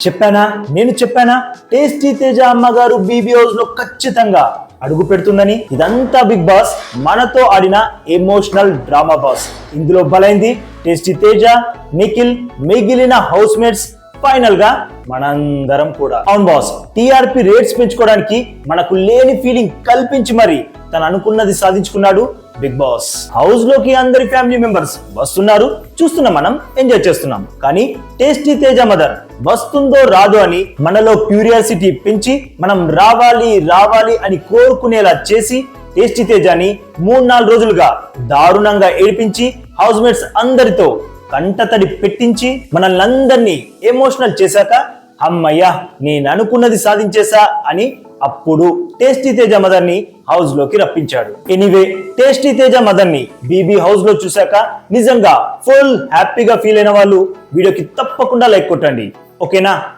చెప్పానా టేస్టీ తేజ అమ్మగారు BB house లో ఖచ్చితంగా అడుగు పెడుతుందని. ఇదంతా బిగ్ బాస్ మనతో ఆడిన ఎమోషనల్ డ్రామా బాస్. ఇందులో బలైంది టేస్టీ తేజ, నిఖిల్, మిగిలిన హౌస్ మేట్స్, ఫైనల్ గా మనందరం కూడా. అవును బాస్, టీఆర్పీ రేట్స్ పెంచుకోవడానికి మనకు లేని ఫీలింగ్ కల్పించి మరి తను అనుకున్నది సాధించుకున్నాడు బిగ్ బాస్. హౌస్ లోకి అందరి ఫ్యామిలీ మెంబర్స్ వస్తున్నారు, చూస్తున్నాం, మనం ఎంజాయ్ చేస్తున్నాం. కానీ టేస్టీ తేజ మదర్ వస్తుందో రాదో అని మనలో క్యూరియాసిటీ పెంచి మనం రావాలి అని కోరుకునేలా చేసి టేస్టీ తేజని 3-4 రోజులుగా దారుణంగా ఏడిపించి హౌస్ మేట్స్ అందరితో కంటతడి పెట్టించి మనల్ని అందరినీ ఎమోషనల్ చేశాక అమ్మయ్యా నేను అనుకున్నది సాధించేసా అని అప్పుడు టేస్టీ తేజ మదర్ ని హౌస్ లోకి రప్పించాడు. ఎనీవే, టేస్టీ తేజ మదర్ ని బీబీ హౌస్ లో చూశాక నిజంగా ఫుల్ హ్యాపీగా ఫీల్ అయిన వాళ్ళు వీడియోకి తప్పకుండా లైక్ కొట్టండి, ఓకేనా?